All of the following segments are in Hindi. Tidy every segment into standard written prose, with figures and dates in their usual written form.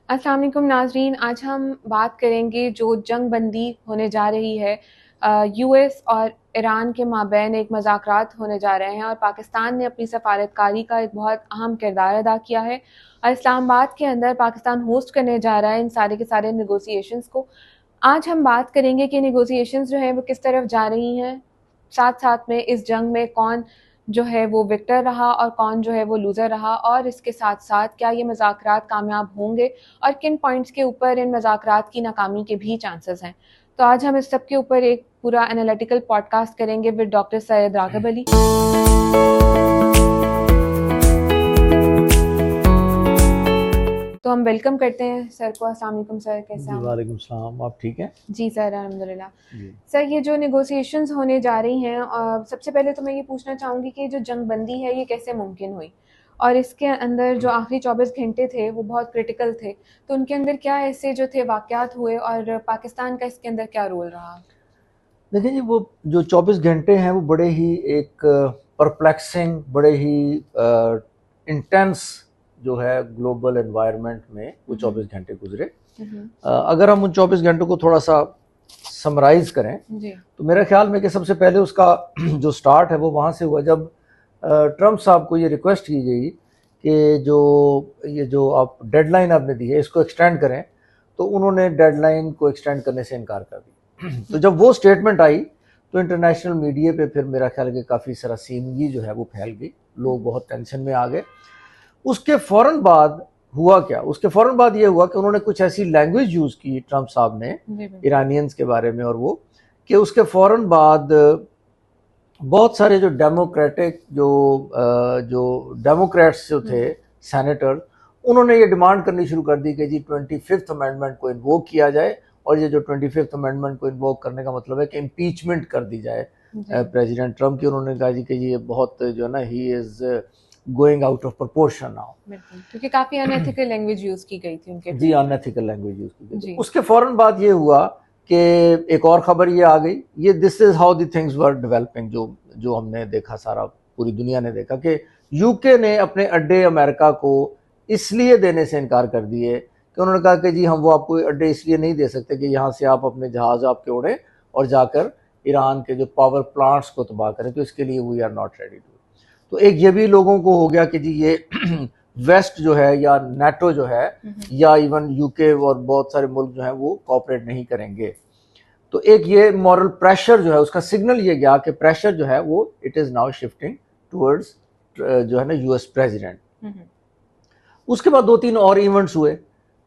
अस्सलाम वालेकुम नाज़रीन, आज हम बात करेंगे जो जंग बंदी होने जा रही है यूएस और ईरान के माबैन एक मज़ाकरात होने जा रहे हैं और पाकिस्तान ने अपनी सफारतकारी का एक बहुत अहम किरदार अदा किया है और इस्लामाबाद के अंदर पाकिस्तान होस्ट करने जा रहा है इन सारे के सारे नेगोशिएशंस को। आज हम बात करेंगे कि नेगोशिएशंस जो है वो किस तरफ जा रही हैं, साथ साथ में इस जंग में कौन जो है वो विक्टर रहा और कौन जो है वो लूज़र रहा, और इसके साथ साथ क्या ये मज़ाकरात कामयाब होंगे और किन पॉइंट्स के ऊपर इन मज़ाकरात की नाकामी के भी चांसेस हैं। तो आज हम इस सब के ऊपर एक पूरा एनालिटिकल पॉडकास्ट करेंगे विद डॉक्टर सैयद राग़िब अली। तो हम वेलकम करते हैं सर को। अस्सलाम वालेकुम सर, कैसे हैं? वालेकुम सलाम, आप ठीक हैं? जी सर, अल्हम्दुलिल्लाह। सर, ये जो नेगोशिएशंस होने जा रही हैं, सबसे पहले तो मैं ये पूछना चाहूँगी कि जो जंग बंदी है ये कैसे मुमकिन हुई, और इसके अंदर जो आखिरी 24 घंटे थे वो बहुत क्रिटिकल थे, तो उनके अंदर क्या ऐसे जो थे वाक़यात हुए और पाकिस्तान का इसके अंदर क्या रोल रहा? देखिए जी, वो जो 24 घंटे हैं वो बड़े ही एक परप्लेक्सिंग, बड़े ही इंटेंस जो है ग्लोबल एनवायरनमेंट में वो 24 घंटे गुजरे। अगर हम उन 24 घंटों को थोड़ा सा समराइज करें जी। तो मेरे ख्याल में कि सबसे पहले उसका जो स्टार्ट है वो वहाँ से हुआ जब ट्रम्प साहब को ये रिक्वेस्ट की गई कि ये जो आप डेडलाइन आपने दी है इसको एक्सटेंड करें, तो उन्होंने डेडलाइन को एक्सटेंड करने से इनकार कर दिया। तो जब वो स्टेटमेंट आई तो इंटरनेशनल मीडिया पे फिर मेरा ख्याल है कि काफ़ी सरासीमगी जो है वो फैल गई, लोग बहुत टेंशन में आ गए। उसके फ़ौरन बाद हुआ क्या? उसके फ़ौरन बाद ये हुआ कि उन्होंने कुछ ऐसी लैंग्वेज यूज़ की ट्रम्प साहब ने ईरानियंस के बारे में, और वो कि उसके फ़ौरन बाद बहुत सारे जो डेमोक्रेटिक जो डेमोक्रेट्स जो थे सेनेटर, उन्होंने ये डिमांड करनी शुरू कर दी कि जी 25th अमेंडमेंट को इन्वोक किया जाए, और ये जो 25th अमेंडमेंट को इन्वोक करने का मतलब है कि इम्पीचमेंट कर दी जाए प्रेसिडेंट ट्रम्प की। उन्होंने कहा जी कि ये बहुत जो है ना, he is going out of proportion now, क्योंकि काफ़ी अनएथिकल लैंग्वेज यूज़ की गई थी उनके। जी, अनएथिकल लैंग्वेज यूज़ की गई। उसके फ़ौरन बाद ये हुआ कि एक और खबर ये आ गई, ये this is how the things were developing, जो हमने देखा, सारा पूरी दुनिया ने देखा कि यूके ने अपने अड्डे अमेरिका को इसलिए देने से इनकार कर दिए कि उन्होंने कहा कि जी हम वो आपको अड्डे इसलिए नहीं दे सकते कि यहाँ से आप अपने जहाज आपके उड़ें और जाकर ईरान के जो पावर प्लांट्स को तबाह करें, तो इसके लिए we are not ready to. तो एक ये भी लोगों को हो गया कि जी ये वेस्ट जो है या नेटो जो है या इवन यूके और बहुत सारे मुल्क जो हैं वो कोऑपरेट नहीं करेंगे। तो एक ये मॉरल प्रेशर जो है, उसका सिग्नल ये गया कि प्रेशर जो है वो it is now shifting towards जो है ना यूएस प्रेसिडेंट। उसके बाद 2-3 और इवेंट्स हुए।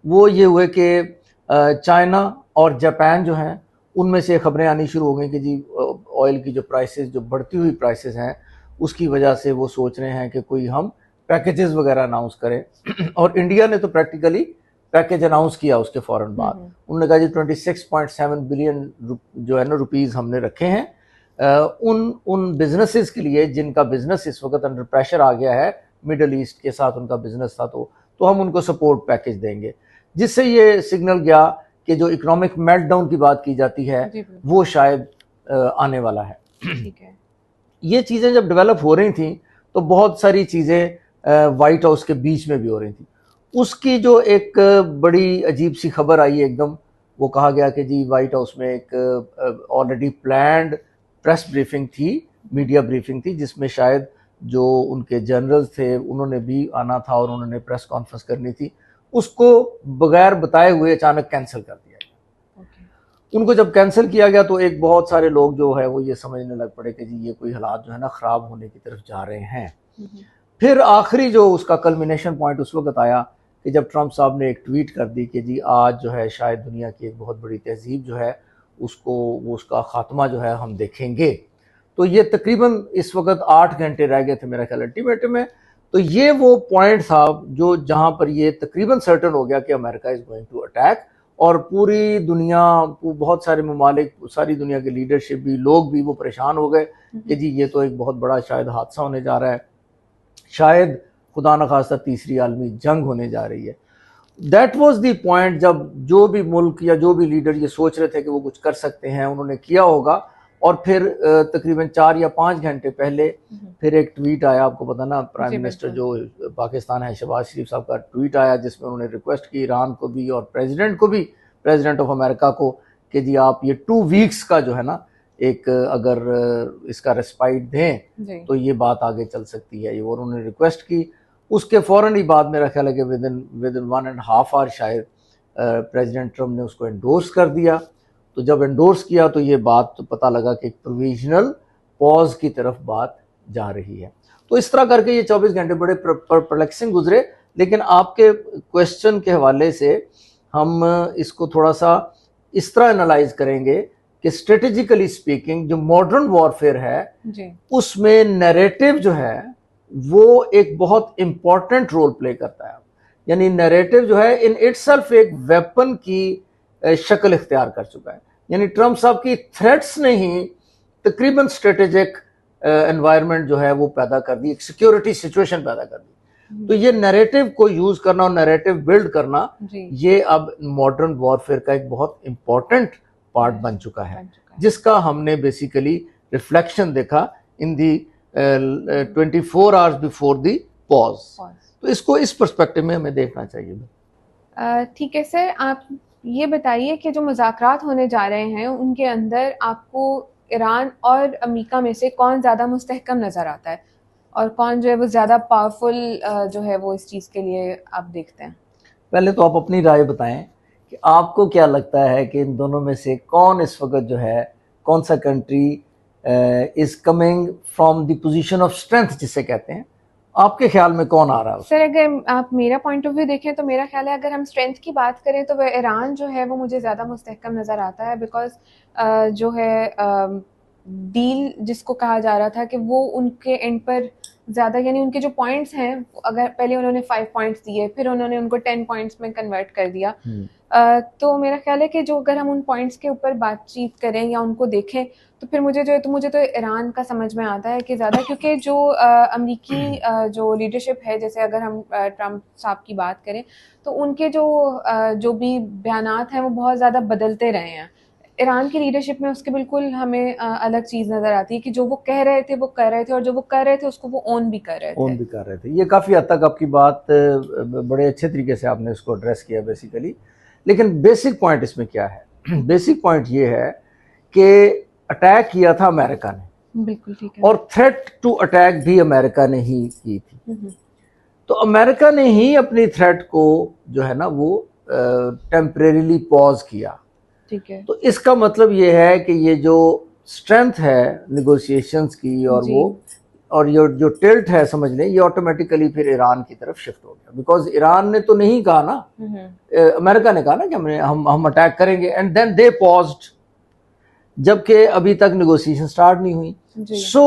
वो ये हुए कि चाइना और जापान जो हैं उनमें से खबरें आनी शुरू हो गई कि जी ऑयल की जो प्राइसेस, जो बढ़ती हुई प्राइसेस हैं, उसकी वजह से वो सोच रहे हैं कि कोई हम पैकेजेस वगैरह अनाउंस करें। और इंडिया ने तो प्रैक्टिकली पैकेज अनाउंस किया उसके फ़ौरन बाद। उन्होंने कहा जी 26.7 बिलियन जो है ना रुपीज़ हमने रखे हैं उन बिजनेसेस के लिए जिनका बिजनेस इस वक्त अंडर प्रेशर आ गया है, मिडल ईस्ट के साथ उनका बिजनेस था, तो हम उनको सपोर्ट पैकेज देंगे, जिससे ये सिग्नल गया कि जो इकोनॉमिक मेल्टडाउन की बात की जाती है वो शायद आने वाला है। ठीक है। ये चीज़ें जब डेवलप हो रही थी तो बहुत सारी चीज़ें वाइट हाउस के बीच में भी हो रही थी। उसकी जो एक बड़ी अजीब सी खबर आई एकदम, वो कहा गया कि जी वाइट हाउस में एक ऑलरेडी प्लान्ड प्रेस ब्रीफिंग थी, मीडिया ब्रीफिंग थी, जिसमें शायद जो उनके जनरल्स थे उन्होंने भी आना था और उन्होंने प्रेस कॉन्फ्रेंस करनी थी, उसको बगैर बताए हुए अचानक कैंसिल कर दिया। उनको जब कैंसिल किया गया तो एक बहुत सारे लोग जो है वो ये समझने लग पड़े कि जी ये कोई हालात जो है ना ख़राब होने की तरफ जा रहे हैं। फिर आखिरी जो उसका कल्मिनेशन पॉइंट उस वक्त आया कि जब ट्रम्प साहब ने एक ट्वीट कर दी कि जी आज जो है शायद दुनिया की एक बहुत बड़ी तहजीब जो है उसका ख़ात्मा जो है हम देखेंगे। तो ये तकरीबन इस वक्त 8 घंटे रह गए थे मेरा ख्याल अल्टीमेटम में। तो ये वो पॉइंट था जो जहाँ पर ये तकरीबन सर्टन हो गया कि America is going to attack, और पूरी दुनिया, बहुत सारे ममालिक, सारी दुनिया के लीडरशिप भी, लोग भी वो परेशान हो गए कि जी ये तो एक बहुत बड़ा शायद हादसा होने जा रहा है, शायद खुदा न खास्ता तीसरी आलमी जंग होने जा रही है। दैट वाज द पॉइंट जब जो भी मुल्क या जो भी लीडर ये सोच रहे थे कि वो कुछ कर सकते हैं, उन्होंने किया होगा, और फिर तकरीबन 4 या 5 घंटे पहले फिर एक ट्वीट आया, आपको पता ना, प्राइम मिनिस्टर जो पाकिस्तान है शहबाज शरीफ साहब का ट्वीट आया जिसमें उन्होंने रिक्वेस्ट की ईरान को भी और प्रेसिडेंट को भी, प्रेसिडेंट ऑफ अमेरिका को, कि जी आप ये 2 वीक्स का जो है ना एक अगर इसका रेस्पाइट दें तो ये बात आगे चल सकती है, ये और उन्होंने रिक्वेस्ट की। उसके फ़ौरन ही बाद मेरा ख्याल है कि विद इन 1.5 आवर शायद प्रेसिडेंट ट्रम्प ने उसको एंडोर्स कर दिया। तो जब एंडोर्स किया तो ये बात तो पता लगा कि एक प्रोविजनल पॉज की तरफ बात जा रही है। तो इस तरह करके ये 24 घंटे बड़े परप्लेक्सिंग गुजरे। लेकिन आपके क्वेश्चन के हवाले से हम इसको थोड़ा सा इस तरह एनालाइज करेंगे कि स्ट्रेटेजिकली स्पीकिंग जो मॉडर्न वॉरफेयर है उसमें नैरेटिव जो है वो एक बहुत इंपॉर्टेंट रोल प्ले करता है। यानी नैरेटिव जो है इन इटसेल्फ एक वेपन की शक्ल इख्तियार कर चुका है। यानी ट्रम्प साहब की थ्रेट्स ने ही तकरीबन स्ट्रेटेजिक एनवायरनमेंट जो है वो पैदा कर दी, एक सिक्योरिटी सिचुएशन पैदा कर दी। तो ये नैरेटिव को यूज करना और नैरेटिव बिल्ड करना ये अब मॉडर्न वॉरफेयर का एक बहुत इंपॉर्टेंट पार्ट बन चुका है, जिसका हमने बेसिकली रिफ्लेक्शन देखा इन दी 24 आवर्स बिफोर दी पॉज। तो इसको इस पर्सपेक्टिव में हमें देखना चाहिए। ठीक है सर, आप ये बताइए कि जो मुज़ाकरात होने जा रहे हैं उनके अंदर आपको ईरान और अमेरिका में से कौन ज़्यादा मुस्तहकम नज़र आता है और कौन जो है वो ज़्यादा पावरफुल जो है वो इस चीज़ के लिए आप देखते हैं? पहले तो आप अपनी राय बताएं कि आपको क्या लगता है कि इन दोनों में से कौन इस वक्त जो है, कौन सा country is coming from the position of strength जिसे कहते हैं, आपके ख्याल में कौन आ रहा है? सर अगर आप मेरा पॉइंट ऑफ व्यू देखें तो मेरा ख्याल है अगर हम स्ट्रेंथ की बात करें तो वह ईरान जो है वो मुझे ज़्यादा मुस्तहकम नज़र आता है। बिकॉज जो है डील जिसको कहा जा रहा था कि वो उनके एंड पर ज़्यादा, यानी उनके जो पॉइंट्स हैं, अगर पहले उन्होंने 5 पॉइंट्स दिए फिर उन्होंने उनको 10 पॉइंट्स में कन्वर्ट कर दिया। तो मेरा ख्याल है कि जो अगर हम उन पॉइंट्स के ऊपर बातचीत करें या उनको देखें तो फिर मुझे तो ईरान का समझ में आता है कि ज़्यादा, क्योंकि जो अमरीकी जो लीडरशिप है, जैसे अगर हम ट्रम्प साहब की बात करें तो उनके जो भी बयानात हैं वो बहुत ज़्यादा बदलते रहे हैं। ईरान की लीडरशिप में उसके बिल्कुल हमें अलग चीज़ नज़र आती है कि जो वो कह रहे थे वो कर रहे थे और जो वो कर रहे थे उसको वो ओन भी कर रहे थे। ये काफ़ी हद तक आपकी बात बड़े अच्छे तरीके से आपने इसको एड्रेस किया बेसिकली। लेकिन बेसिक पॉइंट इसमें क्या है? बेसिक पॉइंट ये है कि अटैक किया था अमेरिका ने, बिल्कुल ठीक है, और थ्रेट टू अटैक भी अमेरिका ने ही की थी। तो अमेरिका ने ही अपनी थ्रेट को जो है ना वो टेम्परेरीली पॉज किया। ठीक है। तो इसका मतलब ये है कि ये जो स्ट्रेंथ है निगोशिएशंस की और ये जो टिल्ट है समझ लें, ये ऑटोमेटिकली फिर ईरान की तरफ शिफ्ट हो गया। बिकॉज ईरान ने तो नहीं कहा ना, अमेरिका ने कहा ना कि हम अटैक करेंगे, एंड देन दे पॉज्ड, जबकि अभी तक निगोशिएशन स्टार्ट नहीं हुई। So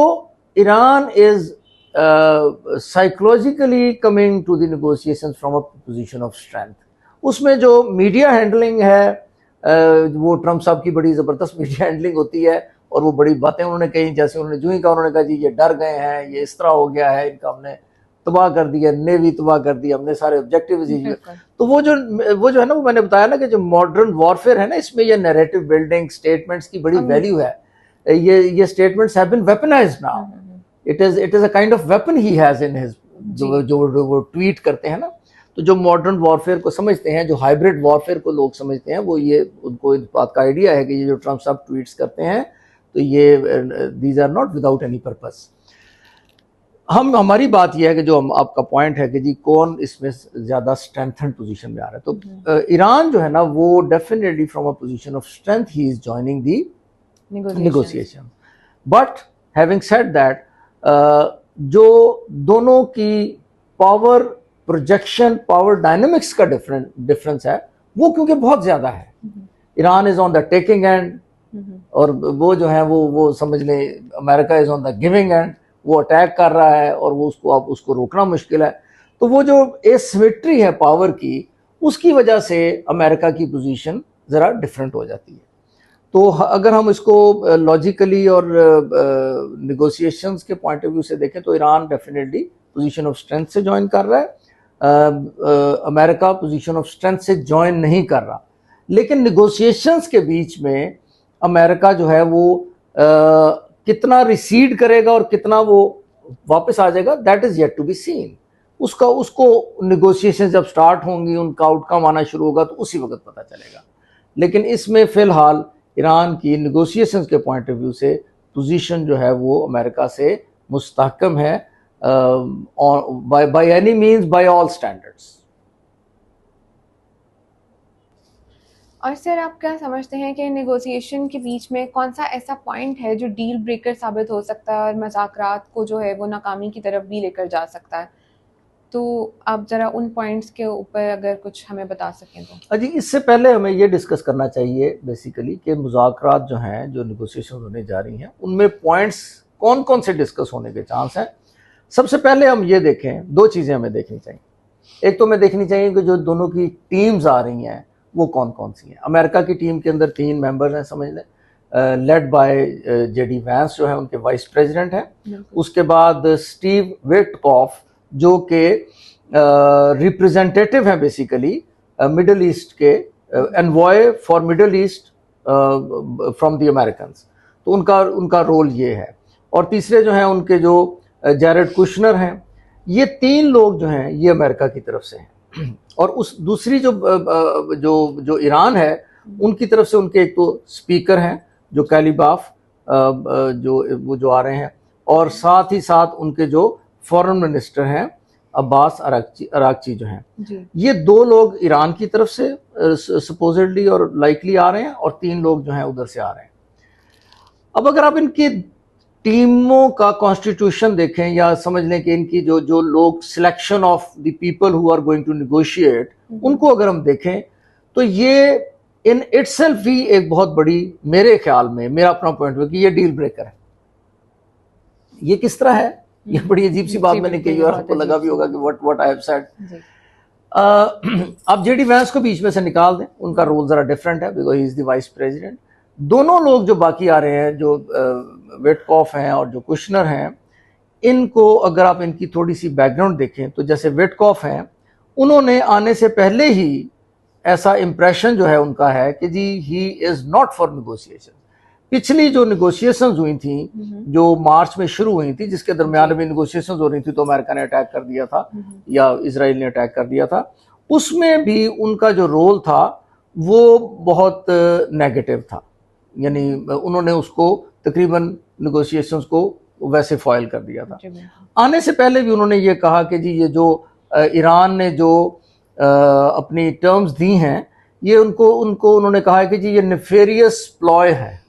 Iran is psychologically coming to the negotiations from a position of strength. उसमें जो मीडिया हैंडलिंग है वो ट्रम्प साहब की बड़ी ज़बरदस्त मीडिया हैंडलिंग होती है, और वो बड़ी बातें उन्होंने कही, जैसे उन्होंने जो ही कहा उन्होंने कहा जी ये डर गए हैं, ये इस तरह हो गया है, इनका हमने तबाह कर दिया, नेवी तबाह कर दी, हमने सारे ऑब्जेक्टिव। तो वो जो है ना, वो मैंने बताया ना कि जो मॉडर्न वॉरफेयर है ना, इसमें ये नैरेटिव बिल्डिंग स्टेटमेंट्स की बड़ी वैल्यू है। ये statements have been weaponised now, it is a kind of weapon he has in his, जो वो ट्वीट करते हैं ना। तो जो मॉडर्न वॉरफेयर को समझते हैं, जो हाइब्रिड वॉरफेयर को लोग समझते हैं, वो ये उनको इस बात का आइडिया है कि ये जो ट्रम्प साहब ट्वीट्स करते हैं तो ये these are not without any purpose. हमारी बात यह है कि जो आपका पॉइंट है कि जी कौन इसमें ज़्यादा स्ट्रेंथन्ड पोजीशन में आ रहा है, तो ईरान जो है ना वो definitely from a position of strength he is joining the negotiation. But having said that, जो दोनों की पावर प्रोजेक्शन, पावर डायनेमिक्स का डिफरेंस है वो क्योंकि बहुत ज़्यादा है। Iran is on the taking and, और वो जो है वो समझ लें America is on the giving and. वो अटैक कर रहा है और वो उसको रोकना मुश्किल है। तो वो जो एसिमेट्री है पावर की, उसकी वजह से अमेरिका की पोजीशन ज़रा डिफरेंट हो जाती है। तो अगर हम इसको लॉजिकली और नेगोशिएशंस के पॉइंट ऑफ व्यू से देखें तो Iran definitely position of strength से ज्वाइन कर रहा है, अमेरिका पोजीशन ऑफ स्ट्रेंथ से ज्वाइन नहीं कर रहा। लेकिन नेगोशिएशंस के बीच में अमेरिका जो है वो कितना रिसीड करेगा और कितना वो वापस आ जाएगा, that is yet to be seen. उसको निगोशिएशन जब स्टार्ट होंगी, उनका आउटकम आना शुरू होगा तो उसी वक्त पता चलेगा। लेकिन इसमें फिलहाल ईरान की निगोशिएशंस के पॉइंट ऑफ व्यू से पोजीशन जो है वो अमेरिका से मुस्तहकम है, by any means, by all standards. और सर आप क्या समझते हैं कि नेगोशिएशन के बीच में कौन सा ऐसा पॉइंट है जो डील ब्रेकर साबित हो सकता है और मज़ाकरात को जो है वो नाकामी की तरफ भी लेकर जा सकता है? तो आप ज़रा उन पॉइंट्स के ऊपर अगर कुछ हमें बता सकें तो। जी, इससे पहले हमें ये डिस्कस करना चाहिए बेसिकली कि मुज़ाकरात जो हैं, जो नेगोशिएशन होने जा रही हैं, उनमें पॉइंट्स कौन कौन से डिस्कस होने के चांस हैं। सबसे पहले हम ये देखें, दो चीज़ें हमें देखनी चाहिए। एक तो हमें देखनी चाहिए कि जो दोनों की टीम्स आ रही हैं वो कौन कौन सी हैं। अमेरिका की टीम के अंदर 3 मेंबर्स हैं, समझ लें, लेड बाय जेडी वैंस जो है उनके वाइस प्रेसिडेंट हैं। उसके बाद स्टीव विटकॉफ जो के रिप्रेजेंटेटिव हैं बेसिकली मिडल ईस्ट के, envoy for middle east from the Americans, तो उनका रोल ये है। और तीसरे जो हैं उनके जो जैरेड कुशनर हैं। ये 3 लोग जो हैं ये अमेरिका की तरफ से हैं। और उस दूसरी जो ईरान है उनकी तरफ से उनके एक तो स्पीकर हैं जो कैलिबाफ जो आ रहे हैं, और साथ ही साथ उनके जो फॉरेन मिनिस्टर हैं अब्बास अरागची जो हैं। ये 2 लोग ईरान की तरफ से सपोजिडली और लाइकली आ रहे हैं, और 3 लोग जो हैं उधर से आ रहे हैं। अब अगर आप इनकी टीमों का कॉन्स्टिट्यूशन देखें या समझ लें कि इनकी जो लोग selection of the people who are going to negotiate, उनको अगर हम देखें तो ये इन इटसेल्फ भी एक बहुत बड़ी, मेरे ख्याल में, मेरा अपना पॉइंट है कि ये डील ब्रेकर है। ये किस तरह है, ये बड़ी अजीब सी बात मैंने कही और आपको लगा भी होगा कि व्हाट आई हैव सेड। आप जेडी वैंस को बीच में से निकाल दें, उनका रोल जरा डिफरेंट है because he is the vice president. दोनों लोग जो बाकी आ रहे हैं, जो विटकॉफ हैं और जो कुशनर हैं, इनको अगर आप इनकी थोड़ी सी बैकग्राउंड देखें तो जैसे विटकॉफ हैं, उन्होंने आने से पहले ही ऐसा इंप्रेशन जो है उनका है कि जी he is not for negotiation. पिछली जो निगोशिएशंस हुई थी, जो मार्च में शुरू हुई थी, जिसके दरमियान में निगोशिएशंस हो रही थी, तो अमेरिका ने अटैक कर दिया था या इजराइल ने अटैक कर दिया था, उसमें भी उनका जो रोल था वो बहुत नेगेटिव था। यानी उन्होंने उसको तकरीबन निगोशिएशंस को वैसे फॉइल कर दिया था। आने से पहले भी उन्होंने ये कहा कि जी ये जो ईरान ने जो अपनी टर्म्स दी हैं, ये उनको उन्होंने कहा है कि जी ये नेफेरियस प्लॉय है।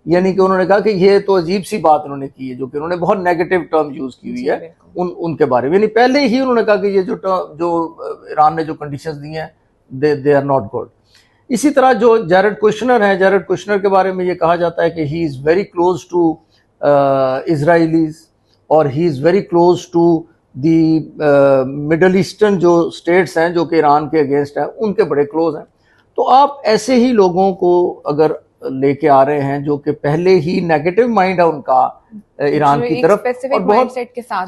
यानी कि उन्होंने कहा कि ये तो अजीब सी बात उन्होंने की है, जो कि उन्होंने बहुत नेगेटिव टर्म यूज की हुई है उनके बारे में। यानी पहले ही उन्होंने कहा कि ये जो ईरान ने जो कंडीशंस दी हैं दे आर नॉट गुड। इसी तरह जो जैरेड कुशनर हैं, जैरेड कुशनर के बारे में ये कहा जाता है कि he is very close to Israelis, और he is very close to the Middle Eastern जो स्टेट्स हैं जो कि ईरान के अगेंस्ट हैं, उनके बड़े क्लोज हैं। तो आप ऐसे ही लोगों को अगर लेके आ रहे हैं जो कि पहले ही नेगेटिव माइंड है उनका ईरान की तरफ, और बहुत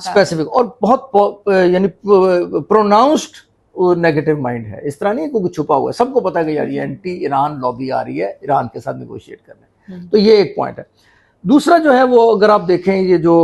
स्पेसिफिक और बहुत यानी प्रोनाउंस्ड नेगेटिव माइंड है। इस तरह नहीं कोई छुपा हुआ है, सबको पता है कि यार ये एंटी ईरान लॉबी आ रही है ईरान के साथ नेगोशिएट करने। तो ये एक पॉइंट है। दूसरा जो है वो अगर आप देखें, ये जो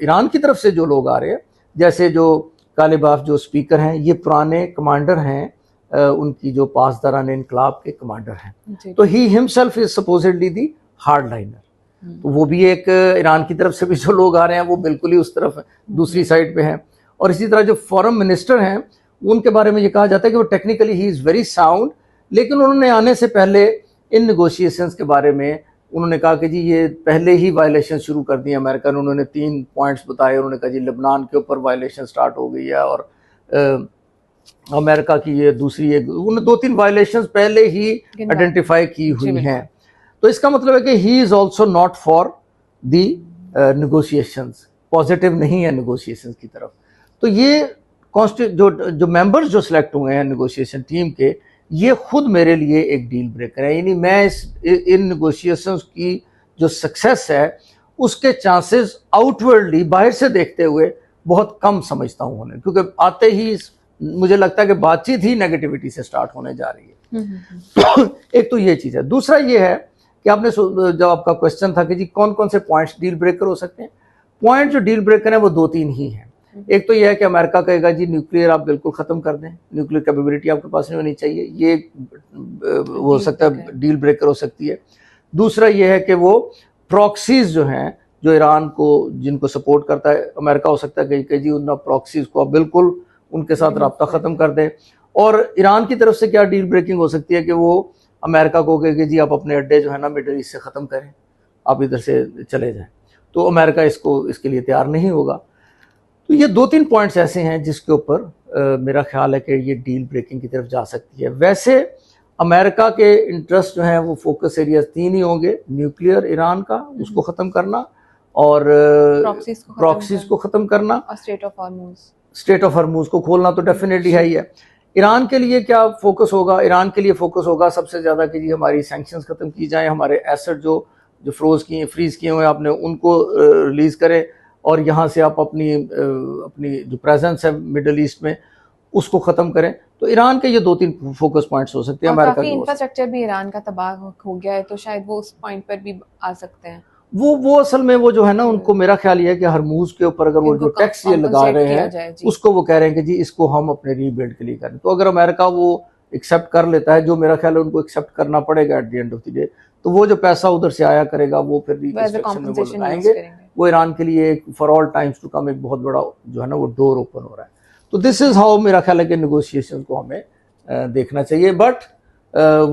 ईरान की तरफ से जो लोग आ रहे हैं, जैसे जो कालिबाफ जो स्पीकर हैं, ये पुराने कमांडर हैं, उनकी जो पासदारान इनकलाब के कमांडर हैं। तो he himself is supposedly the hard liner. तो वो भी एक ईरान की तरफ से भी जो लोग आ रहे हैं वो बिल्कुल ही उस तरफ दूसरी साइड पे हैं। और इसी तरह जो फॉरेन मिनिस्टर हैं, उनके बारे में ये कहा जाता है कि वो technically he is very sound, लेकिन उन्होंने आने से पहले इन नेगोशिएशंस के बारे में उन्होंने कहा कि जी ये पहले ही वायलेशन शुरू कर दी अमेरिका ने। उन्होंने 3 पॉइंट्स बताए। उन्होंने कहा जी लेबनान के ऊपर वायलेशन स्टार्ट हो गई है, और अमेरिका की ये दूसरी एक, उन्होंने 2-3 वायलेशंस पहले ही आइडेंटिफाई की हुई हैं। तो इसका मतलब है कि he is also not for the negotiations, positive नहीं है नेगोशिएशंस की तरफ। तो ये जो मेंबर्स जो सिलेक्ट हुए हैं नेगोशिएशन टीम के, ये खुद मेरे लिए एक डील ब्रेकर है। यानी मैं इन नेगोशिएशंस की जो सक्सेस है उसके चांसेस आउटवर्डली बाहर से देखते हुए बहुत कम समझता हूँ उन्हें, क्योंकि आते ही मुझे लगता है कि बातचीत ही नेगेटिविटी से स्टार्ट होने जा रही है। एक तो ये चीज़ है। दूसरा ये है कि आपने जब आपका क्वेश्चन था कि जी कौन कौन से पॉइंट्स डील ब्रेकर हो सकते हैं, पॉइंट जो डील ब्रेकर है वो 2-3 ही हैं। एक तो यह है कि अमेरिका कहेगा जी न्यूक्लियर आप बिल्कुल खत्म कर दें, न्यूक्लियर कैपेबिलिटी आपके पास नहीं होनी चाहिए, ये हो सकता है डील ब्रेकर हो सकती है। दूसरा यह है कि वो प्रॉक्सीज जो हैं, जो ईरान को जिनको सपोर्ट करता है, अमेरिका हो सकता है कि जी उन प्रॉक्सीज को आप बिल्कुल उनके साथ रब्ता खत्म कर दें। और ईरान की तरफ से क्या डील ब्रेकिंग हो सकती है कि वो अमेरिका को कहे कि जी आप अपने अड्डे जो है ना मिडल ईस्ट से ख़त्म करें, आप इधर से चले जाएं। तो अमेरिका इसके लिए तैयार नहीं होगा। तो ये 2-3 पॉइंट्स ऐसे हैं जिसके ऊपर मेरा ख्याल है कि ये डील ब्रेकिंग की तरफ जा सकती है। वैसे अमेरिका के इंटरेस्ट जो हैं वो फोकस एरियाज 3 ही होंगे, न्यूक्लियर ईरान का, उसको ख़त्म करना, और प्रॉक्सीज को ख़त्म करना, और स्टेट ऑफ हॉर्मुज को खोलना तो डेफिनेटली है ही है। ईरान के लिए क्या फोकस होगा? ईरान के लिए फोकस होगा सबसे ज़्यादा कि जी हमारी सैंक्शंस ख़त्म की जाएं, हमारे एसेट जो फ्रीज किए हुए आपने उनको रिलीज़ करें, और यहाँ से आप अपनी जो प्रेजेंस है मिडल ईस्ट में उसको ख़त्म करें। तो ईरान के ये 2-3 फोकस पॉइंट्स हो सकते हैं। अमेरिका का इंफ्रास्ट्रक्चर भी ईरान का तबाह हो गया है, तो शायद वो उस पॉइंट पर भी आ सकते हैं। वो असल में वो जो है ना, उनको मेरा ख्याल ये है कि हरमूज के ऊपर अगर वो जो टैक्स ये लगा रहे हैं उसको वो कह रहे हैं कि जी इसको हम अपने रीबिल्ड के लिए करें। तो अगर अमेरिका वो एक्सेप्ट कर लेता है, जो मेरा ख्याल है उनको एक्सेप्ट करना पड़ेगा at the end of the day, तो वो जो पैसा उधर से आया करेगा वो फिर रिकंस्ट्रक्शन में वो लगाएंगे। वो ईरान के लिए for all times to come एक बहुत बड़ा जो है ना वो डोर ओपन हो रहा है। तो दिस इज हाउ मेरा ख्याल है कि नेगोशिएशन को हमें देखना चाहिए। But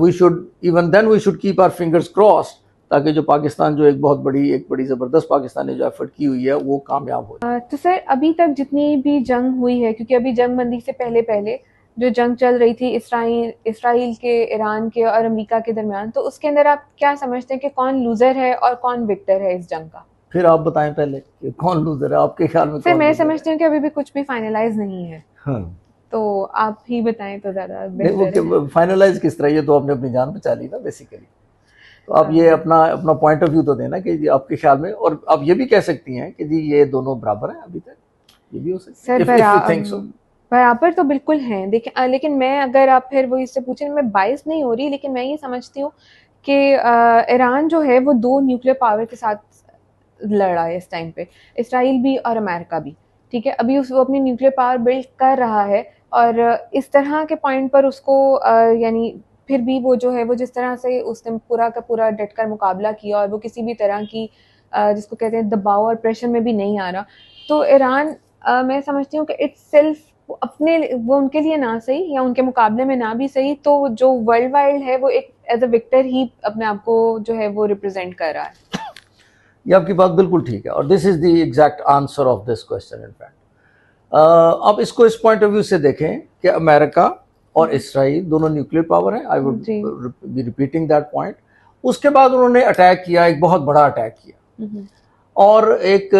we should even then we should keep our fingers crossed, ताकि जो पाकिस्तान जो एक बड़ी ज़बरदस्त पाकिस्तान ने जो एफर्ट की हुई है वो कामयाब हो। तो सर अभी तक जितनी भी जंग हुई है, क्योंकि अभी जंग बंदी से पहले जो जंग चल रही थी इसराइल के, ईरान के और अमेरिका के दरमियान, तो उसके अंदर आप क्या समझते हैं कि कौन लूजर है और कौन विक्टर है इस जंग का? फिर आप बताएं पहले कि कौन लूजर है आपके ख्याल में? सर मैं समझती हूँ कि अभी भी कुछ भी फाइनलाइज नहीं है। हाँ। तो आप ही बताएं तो ज़्यादा बेहतर है। फाइनलाइज किस तरह? ये तो आपने अपनी जान बचा ली ना बेसिकली। तो आप ये अपना पॉइंट ऑफ व्यू तो देना कि जी आपके ख्याल में, और आप ये भी कह सकती हैं कि जी ये दोनों बराबर हैं अभी तक, ये भी हो सकता है। सर बराबर तो बिल्कुल हैं। देखिए, लेकिन मैं अगर आप फिर वो इससे पूछें, मैं बाइस नहीं हो रही, लेकिन मैं ये समझती हूँ कि ईरान जो है वो 2 न्यूक्लियर पावर के साथ लड़ रहा है इस टाइम पे, इसराइल भी और अमेरिका भी। ठीक है, अभी वो अपनी न्यूक्लियर पावर बिल्ड कर रहा है, और इस तरह के पॉइंट पर उसको यानी फिर भी वो जो है वो जिस तरह से उसने पूरा का पूरा डटकर मुकाबला किया, और वो किसी भी तरह की जिसको कहते हैं दबाव और प्रेशर में भी नहीं आ रहा, तो ईरान मैं समझती हूँ कि इट्स सेल्फ अपने वो उनके लिए ना सही या उनके मुकाबले में ना भी सही, तो जो वर्ल्ड वाइड है वो एक एज अ विक्टर ही अपने आप को जो है वो रिप्रेजेंट कर रहा है। ये आपकी बात बिल्कुल ठीक है, और this is the exact answer of this question in fact. अब इसको इस पॉइंट ऑफ व्यू से देखें कि अमेरिका और इसराइल दोनों न्यूक्लियर पावर हैं। I would be repeating that point. उसके बाद उन्होंने अटैक किया, एक बहुत बड़ा अटैक किया, और एक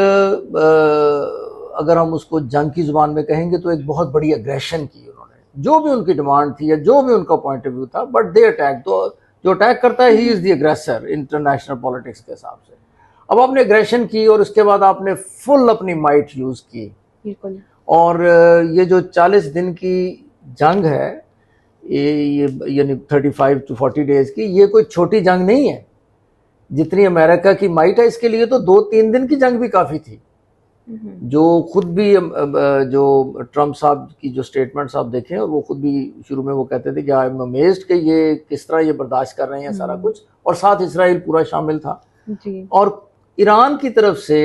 अगर हम उसको जंग की जुबान में कहेंगे तो एक बहुत बड़ी एग्रेशन की उन्होंने, जो भी उनकी डिमांड थी या जो भी उनका पॉइंट ऑफ व्यू था, बट दे अटैक। तो जो अटैक करता है he is the aggressor international politics के हिसाब से। अब आपने एग्रेशन की और उसके बाद आपने फुल अपनी माइट यूज की, बिल्कुल। और ये जो 40 दिन की जंग है, ये यानी 35 to 40 डेज की, ये कोई छोटी जंग नहीं है। जितनी अमेरिका की माइट है इसके लिए तो 2-3 दिन की जंग भी काफ़ी थी। जो खुद भी जो ट्रम्प साहब की जो स्टेटमेंट्स आप देखें, और वो खुद भी शुरू में वो कहते थे कि आई एम अमेज्ड कि ये किस तरह ये बर्दाश्त कर रहे हैं सारा कुछ, और साथ इसराइल पूरा शामिल था जी। और ईरान की तरफ से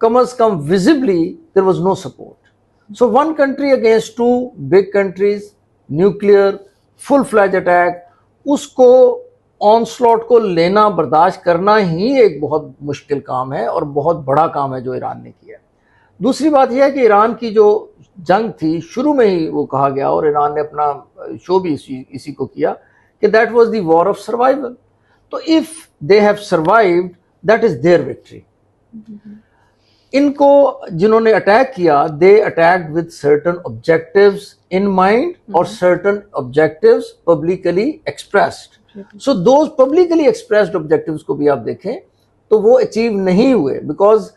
कम अज कम visibly there was no support. So one country against 2 big countries, nuclear full fledged attack, उसको ऑनस्लॉट को लेना, बर्दाश्त करना ही एक बहुत मुश्किल काम है और बहुत बड़ा काम है जो ईरान ने किया। दूसरी बात यह है कि ईरान की जो जंग थी शुरू में ही वो कहा गया, और ईरान ने अपना शो भी इसी को किया कि that was the war of survival. तो if they have survived that is their victory. इनको जिन्होंने अटैक किया, they attacked with certain objectives in mind, और certain objectives publicly expressed. So those publicly expressed objectives को भी आप देखें तो वो अचीव नहीं हुए, बिकॉज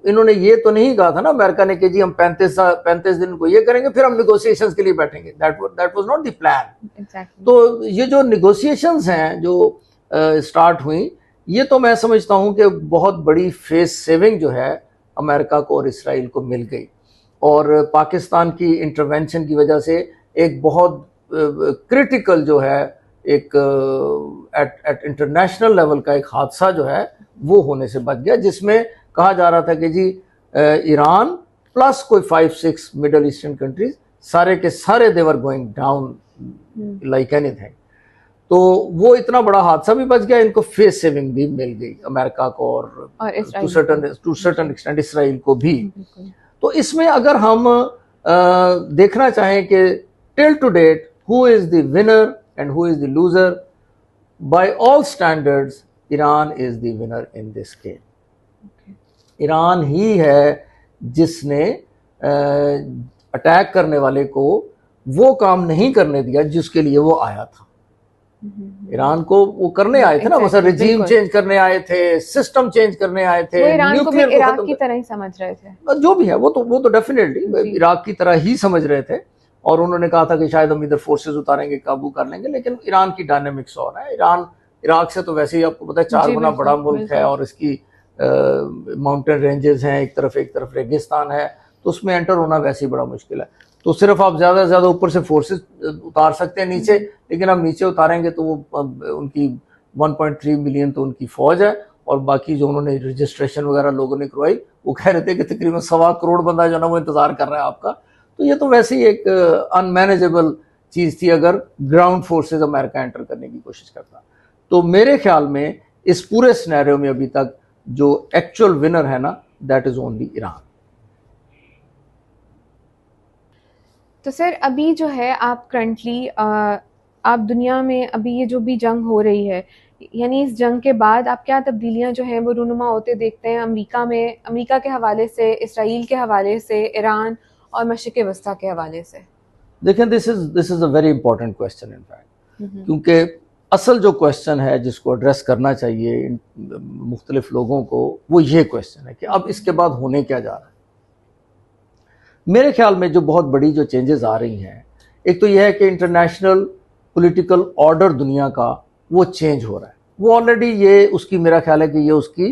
इन्होंने ये तो नहीं कहा था ना अमेरिका ने कि जी हम 35 दिन को ये करेंगे फिर हम निगोशिएशंस के लिए बैठेंगे। That was not the plan. तो ये जो निगोशिएशंस हैं, जो स्टार्ट हुई, ये तो मैं समझता हूँ कि बहुत बड़ी फेस सेविंग जो है अमेरिका को और इसराइल को मिल गई, और पाकिस्तान की इंटरवेंशन की वजह से एक बहुत क्रिटिकल जो है एक एट इंटरनेशनल लेवल का एक हादसा जो है वो होने से बच गया, जिसमें कहा जा रहा था कि जी ईरान प्लस कोई 5-6 मिडल ईस्टर्न कंट्रीज सारे के सारे देवर गोइंग डाउन लाइक एनीथिंग। तो वो इतना बड़ा हादसा भी बच गया, इनको फेस सेविंग भी मिल गई अमेरिका को और टू सर्टन एक्सटेंट इसराइल को भी। तो इसमें अगर हम देखना चाहें कि till to date who is the winner and who is the loser, by all standards Iran is the winner in this game. Iran ही है जिसने अटैक करने वाले को वो काम नहीं करने दिया जिसके लिए वो आया था। ईरान को वो करने आए थे ना, मतलब रिजीम चेंज करने आए थे, सिस्टम चेंज करने आए थे, न्यूक्लियर को इराक की तरह ही समझ रहे थे, जो भी है वो तो डेफिनेटली इराक की तरह ही समझ रहे थे, और उन्होंने कहा था कि शायद हम इधर फोर्सेस उतारेंगे, काबू कर लेंगे। लेकिन ईरान की डायनेमिक्स और है, ईरान इराक से तो वैसे ही आपको पता है 4 गुना बड़ा मुल्क है, और इसकी माउंटेन रेंजेस हैं, एक तरफ रेगिस्तान है, तो उसमें एंटर होना वैसे ही बड़ा मुश्किल है। तो सिर्फ आप ज़्यादा से ज़्यादा ऊपर से फोर्सेस उतार सकते हैं नीचे, लेकिन आप नीचे उतारेंगे तो वो उनकी 1.3 मिलियन तो उनकी फौज है, और बाकी जो उन्होंने रजिस्ट्रेशन वगैरह लोगों ने करवाई वो कह रहे थे कि तकरीबन 1.25 करोड़ बंदा जो ना वो इंतजार कर रहा है आपका। तो ये तो वैसे ही एक अनमैनेजेबल चीज़ थी अगर ग्राउंड फोर्सेज अमेरिका एंटर करने की कोशिश करता। तो मेरे ख्याल में इस पूरे सिनेरियो में अभी तक जो एक्चुअल विनर है ना, दैट इज ओनली ईरान। तो सर अभी जो है आप करंटली आप दुनिया में अभी ये जो भी जंग हो रही है, यानी इस जंग के बाद आप क्या तब्दीलियां जो हैं वो रूनुमा होते देखते हैं अमेरिका के हवाले से, इसराइल के हवाले से, ईरान और मशरिक़ वस्ता के हवाले से? देखें, this is a very important question in fact, क्योंकि असल जो क्वेश्चन है जिसको एड्रेस करना चाहिए मुख्तलिफ लोगों को, वो ये क्वेश्चन है कि अब इसके बाद होने क्या जा रहा है। मेरे ख्याल में जो बहुत बड़ी जो चेंजेस आ रही हैं, एक तो यह है कि इंटरनेशनल पॉलिटिकल ऑर्डर दुनिया का वो चेंज हो रहा है। वो ऑलरेडी ये उसकी, मेरा ख्याल है कि ये उसकी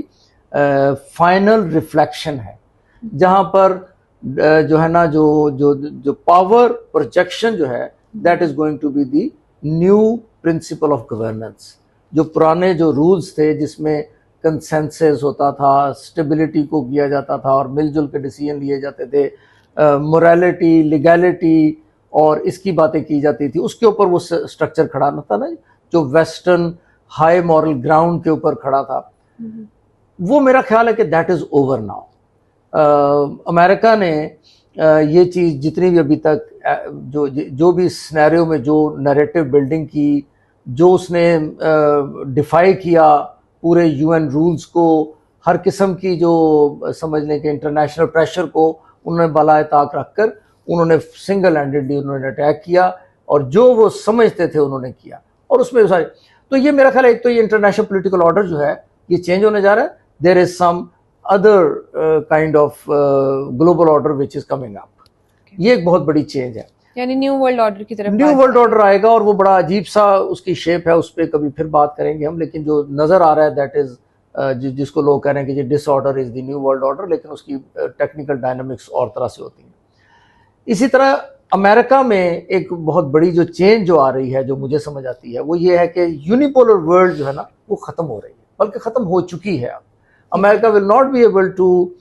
फाइनल रिफ्लेक्शन है, जहाँ पर जो है ना जो पावर प्रोजेक्शन जो है, that is going to be the new principle of governance. जो पुराने जो रूल्स थे जिसमें कंसेंसस होता था, स्टेबिलिटी को किया जाता था और मिलजुल के डिसीजन लिए जाते थे, मोरालिटी, लीगैलिटी और इसकी बातें की जाती थी, उसके ऊपर वो स्ट्रक्चर खड़ा था ना, जो वेस्टर्न हाई मॉरल ग्राउंड के ऊपर खड़ा था, वो मेरा ख्याल है कि that is over now. America ने ये चीज़ जितनी भी अभी तक जो भी सिनेरियो में जो नैरेटिव बिल्डिंग की, जो उसने डिफाई किया पूरे यूएन रूल्स को, हर किस्म की जो समझ लें कि इंटरनेशनल प्रेशर को उन्होंने बलाए ताक रखकर उन्होंने सिंगल हैंडेडली उन्होंने अटैक किया, और जो वो समझते थे उन्होंने किया, और उसमें सारे। तो ये मेरा ख्याल है, एक तो ये इंटरनेशनल पॉलिटिकल ऑर्डर जो है ये चेंज होने जा रहा है। There is some other kind of global order which is coming up. ये एक बहुत बड़ी चेंज है, यानी न्यू वर्ल्ड ऑर्डर की तरफ, न्यू वर्ल्ड ऑर्डर आएगा, और वो बड़ा अजीब सा उसकी शेप है, उस पर कभी फिर बात करेंगे हम। लेकिन जो नजर आ रहा है दैट इज जिसको लोग कह रहे हैं कि disorder is the new world order, लेकिन उसकी टेक्निकल डायनामिक्स और तरह से होती है। इसी तरह अमेरिका में एक बहुत बड़ी जो चेंज जो आ रही है, जो मुझे समझ आती है, वो ये है कि यूनिपोलर वर्ल्ड जो है ना वो खत्म हो रही है, बल्कि खत्म हो चुकी है। अब America will not be able to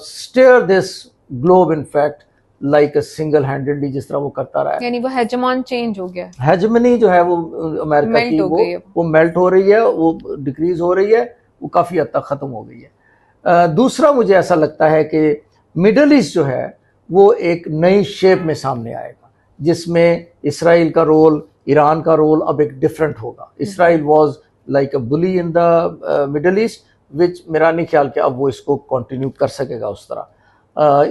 steer this globe in fact like a single handedly, जिस तरह वो करता रहा है। यानी वो हेजेमॉन चेंज हो गया, हेजेमनी जो है वो अमेरिका की वो मेल्ट हो रही है, वो डिक्रीज हो रही है, वो काफ़ी हद तक ख़त्म हो गई है। दूसरा मुझे ऐसा लगता है कि मिडल ईस्ट जो है वो एक नई शेप में सामने आएगा, जिसमें इसराइल का रोल, ईरान का रोल अब एक डिफरेंट होगा। Israel was like a bully in the Middle East, which मेरा नहीं ख्याल कि अब वो इसको कंटिन्यू कर सकेगा उस तरह।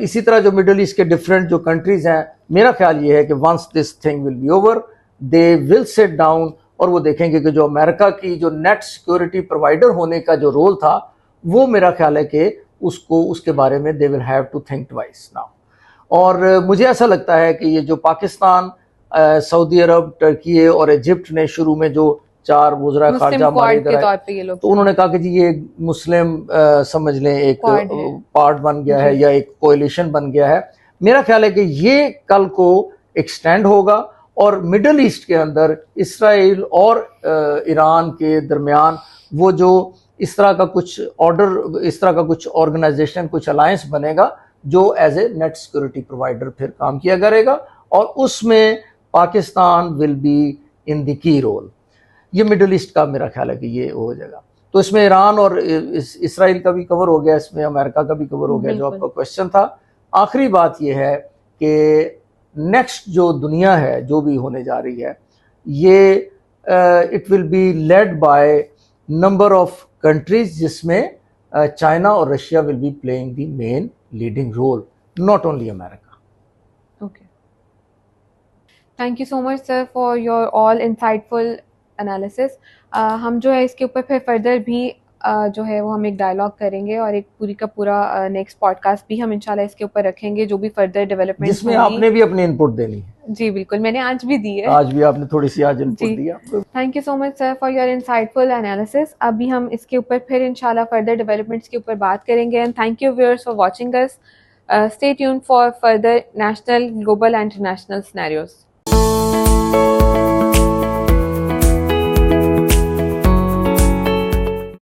इसी तरह जो मिडल ईस्ट के डिफरेंट जो कंट्रीज हैं, मेरा ख्याल ये है कि once this thing will be over, they will sit down और वो देखेंगे कि जो अमेरिका की जो नेट सिक्योरिटी प्रोवाइडर होने का जो रोल था, वो मेरा ख्याल है कि उसके बारे में they will have to think twice now. और मुझे ऐसा लगता है कि ये जो पाकिस्तान, सऊदी अरब, टर्की और इजिप्ट ने शुरू में जो 4 वज़रा खारजा हमारे इधर आए, तो उन्होंने कहा कि जी ये मुस्लिम समझ लें एक पार्ट बन गया है या एक कोalition बन गया है। मेरा ख्याल है कि ये कल को एक्सटेंड होगा और मिडल ईस्ट के अंदर इसराइल और ईरान के दरमियान वो जो इस तरह का कुछ ऑर्डर, इस तरह का कुछ ऑर्गेनाइजेशन, कुछ अलायंस बनेगा जो as a net security provider फिर काम किया करेगा और उसमें Pakistan will be in the key role. ये मिडल ईस्ट का मेरा ख्याल है कि ये हो जाएगा। तो इसमें ईरान और इसराइल का भी कवर हो गया, इसमें अमेरिका का भी कवर हो गया जो आपका क्वेश्चन था। आखिरी बात ये है कि नेक्स्ट जो दुनिया है जो भी होने जा रही है ये it will be led by number of countries जिसमें चाइना और Russia will be playing the main leading role, not only America. Okay, thank you so much sir for your all insightful analysis. हम जो है इसके ऊपर फिर फर्दर भी जो है वो हम एक डायलॉग करेंगे और एक पूरी का पूरा नेक्स्ट पॉडकास्ट भी हम इंशाल्लाह इसके ऊपर रखेंगे जो भी फर्दर डेवलपमेंट जिसमें आपने भी अपनी इनपुट देनी है। जी बिल्कुल, मैंने आज भी दी है। आज भी आपने थोड़ी सी आज इनपुट दिया। Thank you so much sir for your insightful analysis. अभी हम इसके ऊपर फिर इंशाल्लाह फर्दर डेवलपमेंट्स के ऊपर बात करेंगे। And thank you viewers for watching us. Stay tuned for further national, global and international scenarios.